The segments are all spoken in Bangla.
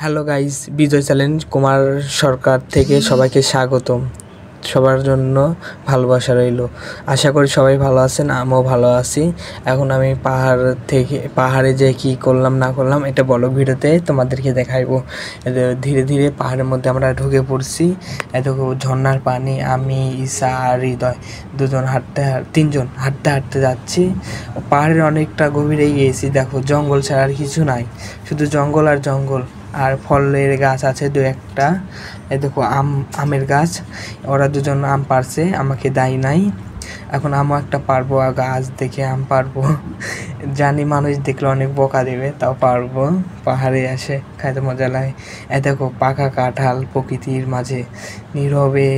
হ্যালো গাইস, বিজয় চ্যালেঞ্জ কুমার সরকার থেকে সবাইকে স্বাগতম। সবার জন্য ভালোবাসা রইল। আশা করি সবাই ভালো আছেন, আমিও ভালো আছি। এখন আমি পাহাড়ে যে কি করলাম না করলাম এটা ব্লগ ভিডিওতে তোমাদেরকে দেখাইবো। ধীরে ধীরে পাহাড়ের মধ্যে আমরা ঢুকে পড়ছি। দেখো ঝর্ণার পানি, আমি ঈশা আর হৃদয় তিনজন হাঁটতে হাঁটতে যাচ্ছি। পাহাড়ের অনেকটা গভীরে গিয়েছি। দেখো জঙ্গল ছাড়া আর কিছু নাই, শুধু জঙ্গল আর জঙ্গল। আর ফলের গাছ আছে দু একটা। এই দেখো আমের গাছ, ওরা দুজন আম পারছে, আমাকে দেয় নাই। এখন আমও একটা পারবো, গাছ দেখে আম পারবো। জানি মানুষ দেখলে অনেক বকা দেবে, তাও পারবো। পাহাড়ে আসে খাইতে মজা লাগে। এই দেখো পাকা কাঁঠাল প্রকৃতির মাঝে নীরবে।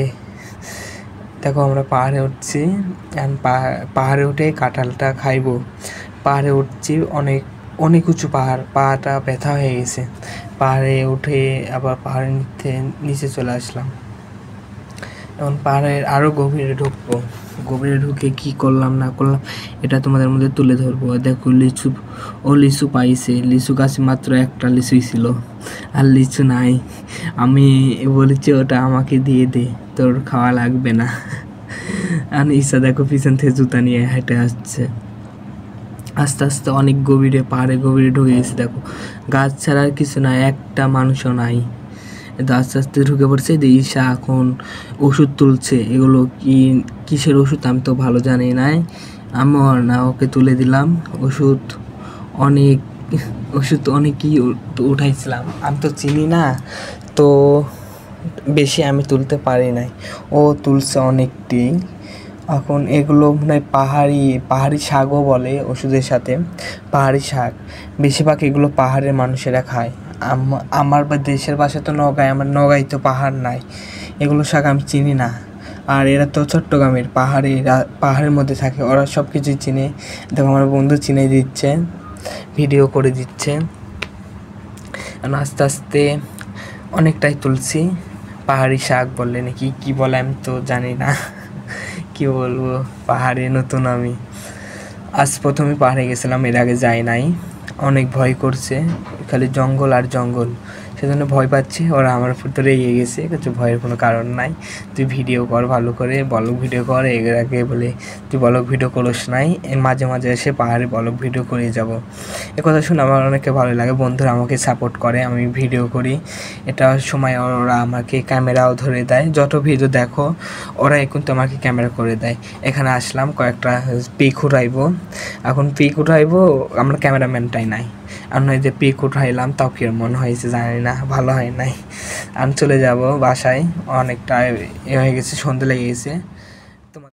দেখো আমরা পাহাড়ে উঠছি, পাহাড়ে উঠে কাঁঠালটা খাইবো। পাহাড়ে উঠছি, অনেক অনেক উঁচু পাহাড়, পাটা ব্যথা হয়ে গেছে। পাহাড়ে উঠে আবার পাহাড়ের নিচে চলে আসলাম। এখন পাহাড়ের আরও গভীরে ঢুকবো। গভীরে ঢুকে কি করলাম না করলাম এটা তোমাদের মধ্যে তুলে ধরবো। দেখো লিচু পাইছে। লিচু গাছে মাত্র একটা লিচুই ছিল, আর লিচু নাই। আমি বলেছি ওটা আমাকে দিয়ে দে, তোর খাওয়া লাগবে না। আর ঈশা দেখো পিছন থেকে জুতা নিয়ে হেঁটে আসছে। আস্তে আস্তে অনেক গভীরে, পাহাড়ে গভীরে ঢুকে গেছে। দেখো গাছ ছাড়া আর কিছু নাই, একটা মানুষও নাই। আস্তে আস্তে ঢুকে পড়ছে। ঈশা এখন ওষুধ তুলছে। এগুলো কিসের ওষুধ আমি তো ভালো জানি নাই। আমার না, ওকে তুলে দিলাম ওষুধ। অনেকই উঠাইছিলাম, আমি তো চিনি না, তো বেশি আমি তুলতে পারি নাই। ও তুলছে অনেকটি। এখন এগুলো মনে হয় পাহাড়ি শাকও বলে ওষুধের সাথে। পাহাড়ি শাক বেশিরভাগ এগুলো পাহাড়ের মানুষেরা খায়। আমার দেশের বাসা তো নগাঁয়, আমার নগাঁয় তো পাহাড় নাই, এগুলো শাক আমি চিনি না। আর এরা তো চট্টগ্রামের পাহাড়ের মধ্যে থাকে, ওরা সব কিছুই চিনে। দেখো আমার বন্ধু চিনে দিচ্ছে, ভিডিও করে দিচ্ছে। আস্তে আস্তে অনেকটাই তুলছি। পাহাড়ি শাক বললে নাকি কি বলে আমি তো জানি না, কি বলবো। পাহাড়ে নতুন আমি, আজ প্রথমে পাহাড়ে গেছিলাম, এর আগে যাই নাই। অনেক ভয় করছে, খালি জঙ্গল আর জঙ্গল, সেজন্য ভয় পাচ্ছি। ওরা আমার ভিতরে এগিয়ে গেছে, কিছু ভয়ের কোনো কারণ নাই। তুই ভিডিও কর ভালো করে, ব্লগ ভিডিও কর। এর আগে বলে তুই ব্লগ ভিডিও করিস নাই, মাঝে মাঝে এসে পাহাড়ে ব্লগ ভিডিও করে যাব। এ কথা শুনে আমার অনেকে ভালো লাগে। বন্ধুরা আমাকে সাপোর্ট করে, আমি ভিডিও করি। এটা সময় ওরা আমাকে ক্যামেরাও ধরে দেয়। যত ভিডিও দেখো ওরা কিন্তু আমাকে ক্যামেরা করে দেয়। এখানে আসলাম, কয়েকটা পিক উঠাইবো। এখন পিক উঠাইবো, আমরা ক্যামেরাম্যানটাই নাই। আর নয় যে পিক উঠাইলাম, তাও কি মনে হয়েছে জানি না, ভালো হয় নাই। আমি চলে যাব বাসায়, অনেকটা হয়ে গেছে, সন্ধে লেগে গেছে।